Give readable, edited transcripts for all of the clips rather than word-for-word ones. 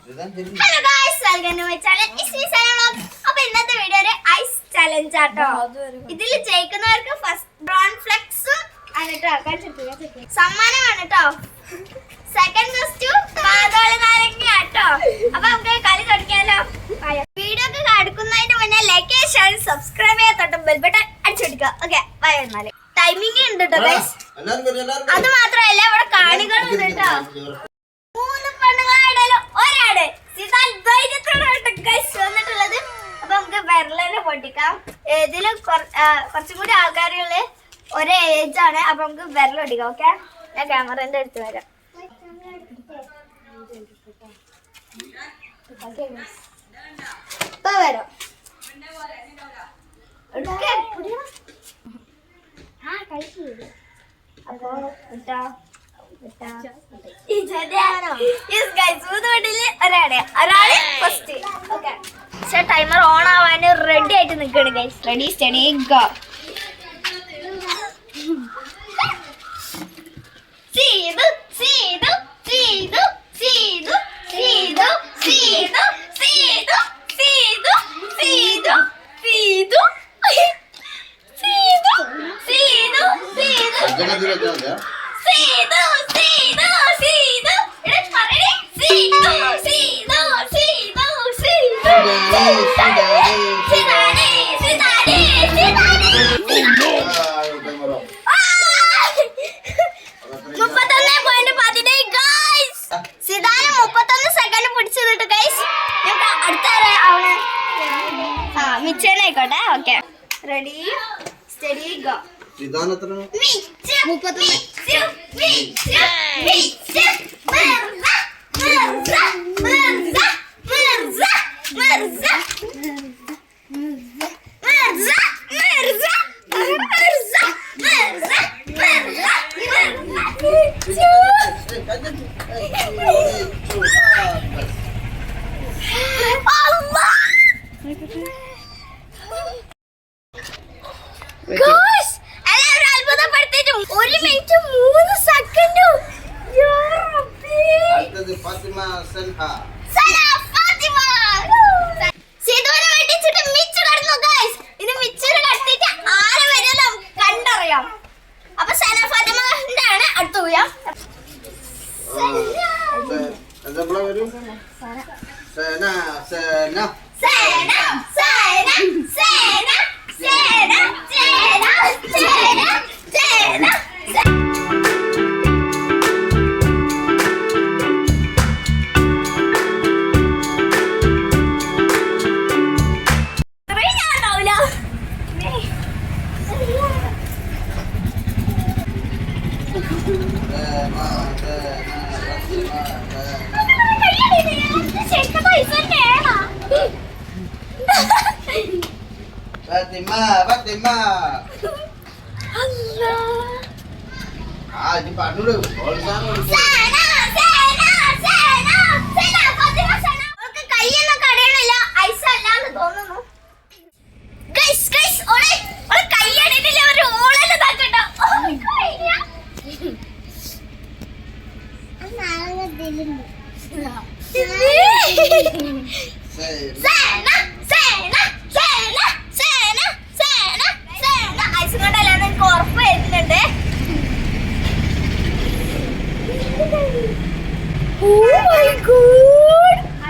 Hello guys, welcome to my channel. അപ്പോൾ ഇന്നത്തെ video ഒരു ഐസ് ചലഞ്ച് ആട്ടോ. ഇതിൽ ജയിക്കുന്നവർക്ക് ഫസ്റ്റ് ബ്രൗൺ ഫ്ലെക്സും സമ്മാനമാണ് കേട്ടോ. സെക്കൻഡ് ഫസ്റ്റ് പാതാള നാരങ്ങ ആട്ടോ. അപ്പൊ നമുക്ക് കളി തുടങ്ങിയാലോ. വീഡിയോ ഒക്കെ കടക്കുന്നതിന് മുന്നേ ലൈക്ക് ഷെയർ സബ്സ്ക്രൈബ് ചെയ്യാൻ തൊട്ട് ബെൽ ബട്ടൺ അടിച്ചെടുക്കുക. Okay, bye. എന്നാല് ടൈമിംഗ് ഉണ്ട് കേട്ടോ ഗായ്സ്. അത് മാത്രമല്ല ഇവിടെ കാണികളും ഉണ്ട് കേട്ടോ. 3 പെണ്ണുങ്ങളുടെ ഒരാട് വന്നിട്ടുള്ളത്. അപ്പൊ നമുക്ക് വിരലിനെ പൊട്ടിക്കാം. ഇതിലും കുറച്ചും കൂടി ആൾക്കാരുള്ള ഒരേ ഏജ് ആണ്. അപ്പൊ നമുക്ക് വിരൽ പൊട്ടിക്കാം. ഓക്കെ, ഞാൻ ക്യാമറന്റെ അടുത്ത് വരാം. ഇപ്പൊ വരാം. അപ്പൊ ഒരാള് ഫസ്റ്റ്. ഓക്കെ, പക്ഷെ ടൈമർ ഓൺ ആവാൻ റെഡി ആയിട്ട് നിൽക്കണം ഗൈസ്. Ready steady go. സീതു സീതു സീതു സീതു സീതു സീതു സീതു സീതു സീതു സീതു സീതു സീതു സീതു Sido, Sido, Sido. Eres para Sido, Sido, Sido, Sido. സിദാന് 31 സെക്കൻഡ് പിടിച്ചിട്ട് ഗൈസ്. അടുത്ത മിച്ചനായിക്കോട്ടെ. Okay, ready steady go. കണ്ടറിയാം. അപ്പൊ സന ഫാത്തിമന്റെ ആണ് അടുത്ത ഊയാം. Fatima. Allah. Di Pak dulu. Sana. Fatima sana. അവൾക്ക് കൈയൊന്നും കടയണില്ല. ഐസ് അല്ലാന്ന് തോന്നുന്നു. ഗൈസ് ഓളെ കൈയടിയില്ല. ഒരു ഓളെന്നെ താക്കട്ടോ. ഐസ് കൊണ്ടല്ലാന്ന് എനിക്ക് ഉറപ്പ് വരുന്നുണ്ട്.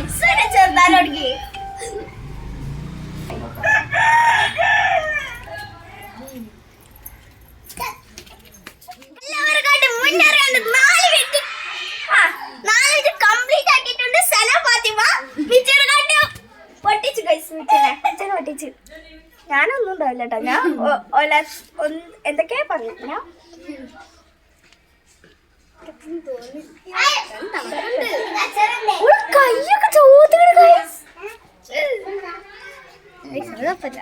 ഐസ് വരെ ചെറുതാലോടങ്ങി. എല്ലാവർക്കായിട്ട് മുന്നേറിയാണ്ട് 4 മിനിറ്റ് കംപ്ലീറ്റ് ആക്കിയിട്ടുണ്ട് സന ഫാത്തിമ. പൊട്ടിച്ചു ഗൈസ്. മിച്ചനെ പൊട്ടിച്ചു. ഞാനൊന്നും ഉണ്ടാവില്ല കേട്ടോ. ഞാൻ എന്തൊക്കെയാ പറഞ്ഞു. ഞാൻ കയ്യൊക്കെ ചോദിക്കണ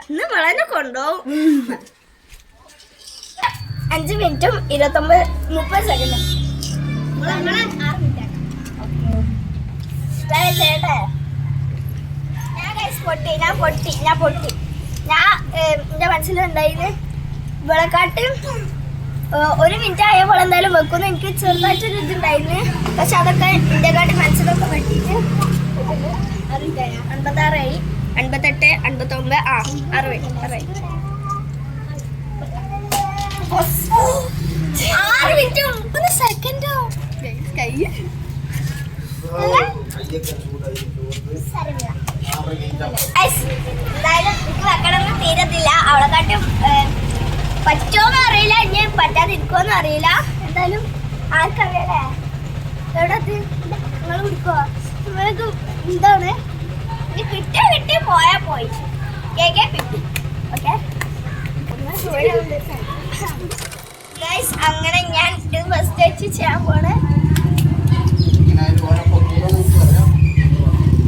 ഇന്ന് വളരെ കൊണ്ടുപോകും. 5 മിനിറ്റും 30 സെക്കൻഡും. ചേട്ടേ, ഞാൻ പൊട്ടി. എന്റെ മനസ്സിലുണ്ടായിന്ന് ഇവളെക്കാട്ടും 1 മിനിറ്റ് ആയപ്പോൾ എന്തായാലും വെക്കുന്നു. എനിക്ക് ചെറുതായിട്ടൊരു ഇതുണ്ടായിരുന്നു. പക്ഷെ അതൊക്കെ എന്റെ കാട്ടി മനസ്സിലൊക്കെ പറ്റിയിട്ട് 6 മിനിറ്റ് 30 സെക്കൻഡോ കൈ എന്തായാലും എനിക്ക് വെക്കണമെന്ന് തീരത്തില്ല. അവളെക്കാട്ടും പറ്റുമോന്ന് അറിയില്ല, ഇനി പറ്റാതിരിക്കുമോന്ന് അറിയില്ല. എന്തായാലും ആർക്കറിയാലേ എവിടെ നിങ്ങൾ കുടിക്കുവോ? നിങ്ങൾക്ക് എന്താണ് കിട്ടിയ പോയാ പോയി കേക്ക് കിട്ടി. ഓക്കെ ഗൈസ്, അങ്ങനെ ഞാൻ ഇത് ഫസ്റ്റ് വെച്ച് ചെയ്യാൻ പോണേ.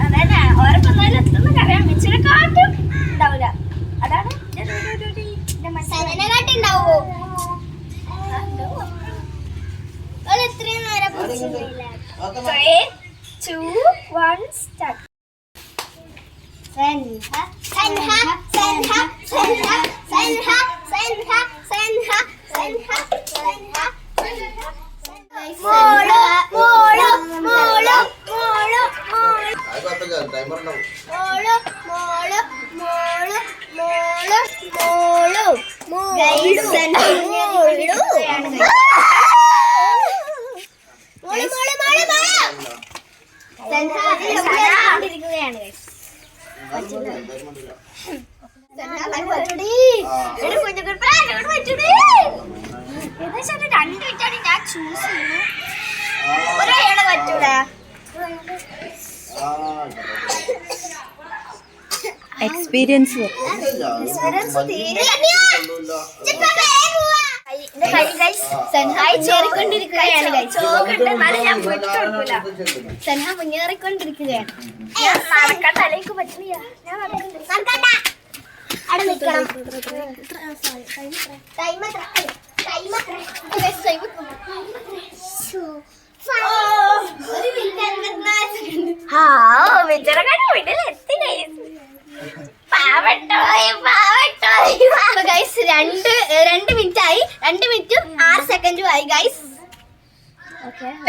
അതന്നെ ഓരോ എത്തുന്ന കറിയാൻ മിച്ചിനെക്കാട്ടും ഉണ്ടാവില്ല. അതാണ് ഉണ്ടാവോ എത്രയും നേരം 3, 2, 1 സ്റ്റാർട്ട്. ഞാൻ ചൂസ് ചെയ്യുന്നു. ഒരാളെ പറ്റൂടാ. എക്സ്പീരിയൻസ് സൻഹ മുന്നേറിക്കൊണ്ടിരിക്കുകയാണ്. തലേക്ക് പറ്റില്ല. അവിടെ നിൽക്കണം. രണ്ട് മിനിറ്റ് ആയി. 2 മിനിറ്റും 6 സെക്കൻഡും ആയി ഗൈസ്.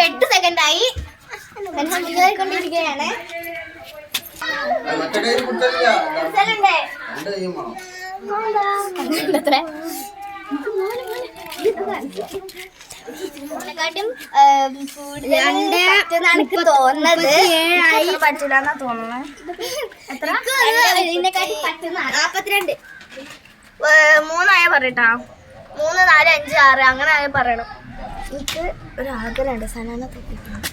8 സെക്കൻഡ് ആയി. മുന്നേറിക്കൊണ്ടിരിക്കുകയാണ്. എനിക്ക് തോന്നുന്നത് പറ്റൂലെന്നാ തോന്നുന്നത്. 42. 3 ആയ പറയട്ടാ. 3, 4, 5, 6 അങ്ങനെ ആയ പറയണം. എനിക്ക് ഒരു ആഗ്രഹമുണ്ട് സനാന തൊട്ടിട്ടുണ്ട്.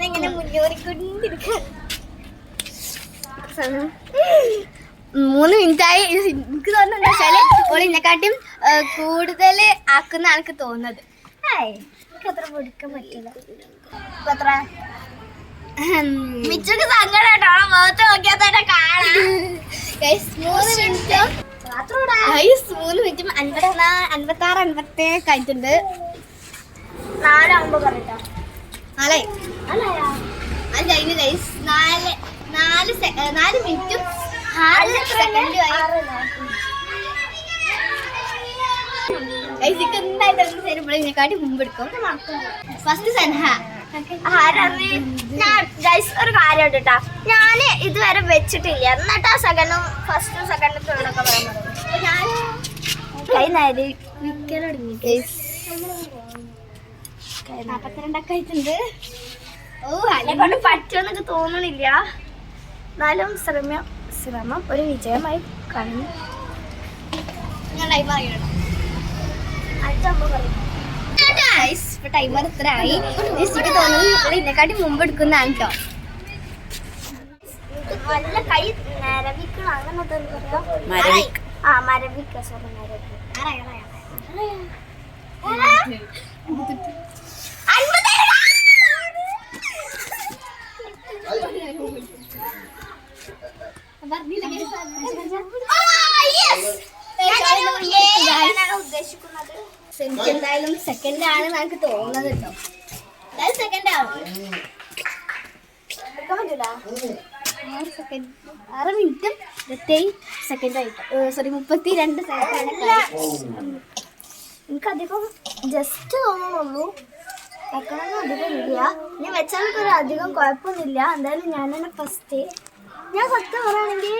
ഇങ്ങനെ മുന്നേറിക്കൊണ്ടിരിക്കുക. 3 മിനിറ്റായി. എനിക്ക് തോന്നുന്നത് വെച്ചാല് ഓളിനെക്കാട്ടും കൂടുതൽ ആക്കുന്ന എനിക്ക് തോന്നുന്നത്. എനിക്ക് അത്ര പിടിക്കാൻ പറ്റില്ല. എത്ര മിച്ചക്ക് സങ്കടമായിട്ടോ മുഖത്ത് നോക്കിയാൽ തന്നെ കാണാം. 3 മിനിറ്റും 56, 57 കഴിഞ്ഞിട്ടുണ്ട്. 4 ആകുമ്പോ പറഞ്ഞിട്ടോ 4 അത് കഴിഞ്ഞു ഗൈസ്. 4 മിനിറ്റും 6 സെക്കൻഡും ആയി. എന്തായിട്ട് മുമ്പെടുക്കും. ഫസ്റ്റ് സൻഹ. ഒരു കാര്യം കേട്ടാ, ഞാന് ഇതുവരെ വെച്ചിട്ടില്ല. എന്നിട്ടാ ഫസ്റ്റും സെക്കൻഡും തേർഡൊക്കെ പറയാൻ പറഞ്ഞു. ഞാൻ കൈ നേരി വിൽക്കാൻ തുടങ്ങി. 42 ആയിട്ടുണ്ട്. അതിനെ കൊണ്ട് പറ്റുമെന്നൊക്കെ തോന്നണില്ല. എന്നാലും ശ്രമം ഒരു വിജയമായി കാണുന്നു. ടൈമർ എത്ര ആയി? തോന്നുന്നു ഇതിനെക്കാട്ടി മുമ്പ് എടുക്കുന്നതാണ് കേട്ടോ. നല്ല കൈ മരവിക്കണം. അങ്ങനത്തെ മരവിക്ക. സോറി ഉദ്ദേശിക്കുന്നത്. എനിക്ക് എന്തായാലും സെക്കൻഡ് ആണ് എനിക്ക് തോന്നുന്നത് കേട്ടോ. എന്തായാലും സെക്കൻഡ് ആവും. 6 മിനിറ്റും 27 സെക്കൻഡ് ആയിട്ട്. Sorry 32 second. എനിക്കധികം ജസ്റ്റ് തോന്നുന്നുള്ളൂ. വെക്കണമെന്ന് അധികമില്ല. ഇനി വെച്ചാലൊക്കെ ഒരു അധികം കുഴപ്പമൊന്നുമില്ല. എന്തായാലും ഞാൻ തന്നെ ഫസ്റ്റ്. ഞാൻ സത്യം പറയുകയാണെങ്കിൽ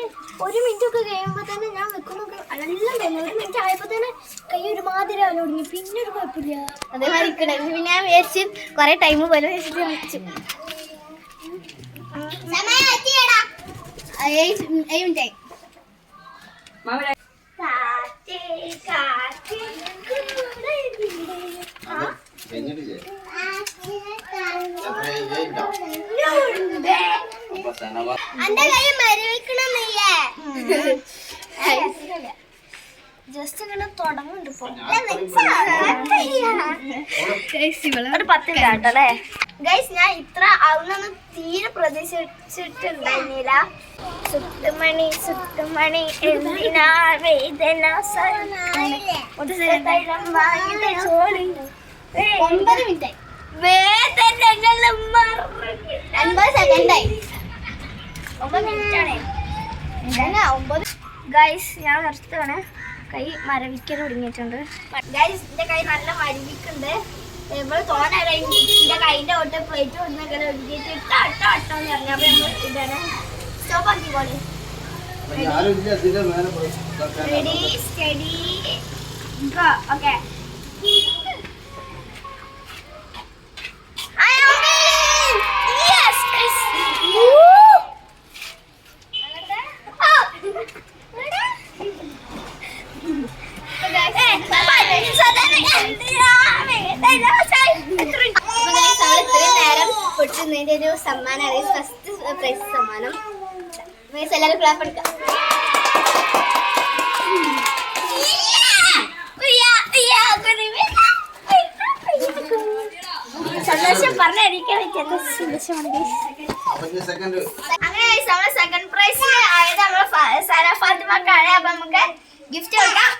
1 മിനിറ്റ് ഒക്കെ കഴിയുമ്പോൾ തന്നെ ഞാൻ വെക്കുമ്പോൾ എല്ലാം തന്നെ 1 മിനിറ്റ് ആയപ്പോൾ തന്നെ കൈ ഒരുമാതിരി ആവാൻ തുടങ്ങി. പിന്നെ ഒരു കുഴപ്പമില്ല. അതേമാതിരി പിന്നെ ഞാൻ വിചാരിച്ച് കുറെ ടൈം പോലെ വെച്ചിട്ട് വെച്ചു. 8 മിനിറ്റ് ആയി. ജസ്റ്റ് ഇങ്ങനെ തുടങ്ങുന്നുണ്ട് ഇപ്പൊ. ഒരു 10 കേട്ടല്ലേ ഗൈസ്. ഞാൻ ഇത്ര ആവുന്നൊന്നും തീരെ പ്രതീക്ഷിച്ചിട്ടുണ്ടായിരുന്നില്ല. സുട്ടുമണി സുട്ടുമണി എന്തിനാ വേദന 9 മിനിറ്റ് വേദനകൾ 50 സെക്കൻഡായി. 9 മിനിറ്റാണേ. ഗൈസ് ഞാൻ നിർത്തുകയാണ്. കൈ മരവിക്കാൻ തുടങ്ങിയിട്ടുണ്ട്. ഗൈസ് എന്റെ കൈ നല്ല മരവിക്കുന്നുണ്ട്. ഇവിടെ തോന്നാൻ എന്റെ കൈന്റെ ഒട്ട് പ്ലേറ്റ് കൊടുക്കുന്നൊക്കെ ഒഴുകിയിട്ട് ഇട്ടോ എന്ന് പറഞ്ഞപ്പോൾ നമ്മൾ ഇതാണ് സ്റ്റോപ്പ് ആക്കിക്കോളി. Ready steady go. ഓക്കെ ഒരു സമ്മാനമാണ്. ഫസ്റ്റ് പ്രൈസ് സമ്മാനം. എല്ലാവരും ക്ലാപ്പ് എടുക്കാം. സന്തോഷം പറഞ്ഞിരിക്കാൻ പറ്റുന്ന സന്തോഷമാണ്. അങ്ങനെ നമ്മള് സെക്കൻഡ് പ്രൈസ് ആയത് നമ്മള് സന ഫാത്തിമക്കാണ്. അപ്പൊ നമുക്ക് ഗിഫ്റ്റ് കൊടുക്കാം.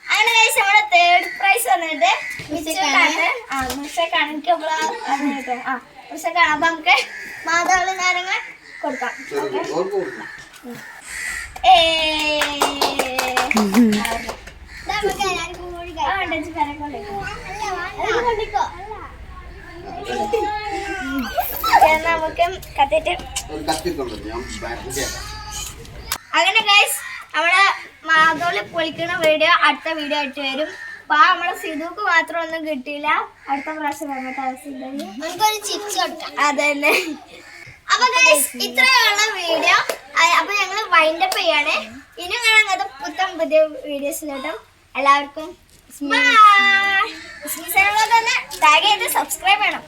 അങ്ങനെ കഴിച്ച് നമ്മുടെ തേർഡ് പ്രൈസ് വന്നിട്ട് മിസ്സേക്കാണ്. എനിക്ക് മിസ്സേക്കാണ്. അപ്പൊ നമുക്ക് മാതാവിളി നാരങ്ങ കൊടുക്കാം. നമുക്ക് കത്തിട്ട് അങ്ങനെ ഗൈസ് നമ്മുടെ മാതോളി പൊളിക്കുന്ന വീഡിയോ അടുത്ത വീഡിയോ ആയിട്ട് വരും. അപ്പൊ നമ്മളെ സിധുക്ക് മാത്രം ഒന്നും കിട്ടിയില്ല. അടുത്ത പ്രാവശ്യം നമുക്കൊരു ചിപ്സ് കൊടുക്കാം. അതന്നെ. അപ്പൊ ഗൈസ് ഇത്രയുള്ള വീഡിയോ. അപ്പൊ ഞങ്ങൾ വൈൻഡപ്പ് ചെയ്യാണ്. ഇനി കാണാൻ അങ്ങനത്തെ പുതിയ വീഡിയോസിലോട്ടും എല്ലാവർക്കും തന്നെ ടാഗ് ചെയ്ത് സബ്സ്ക്രൈബ് ചെയ്യണം.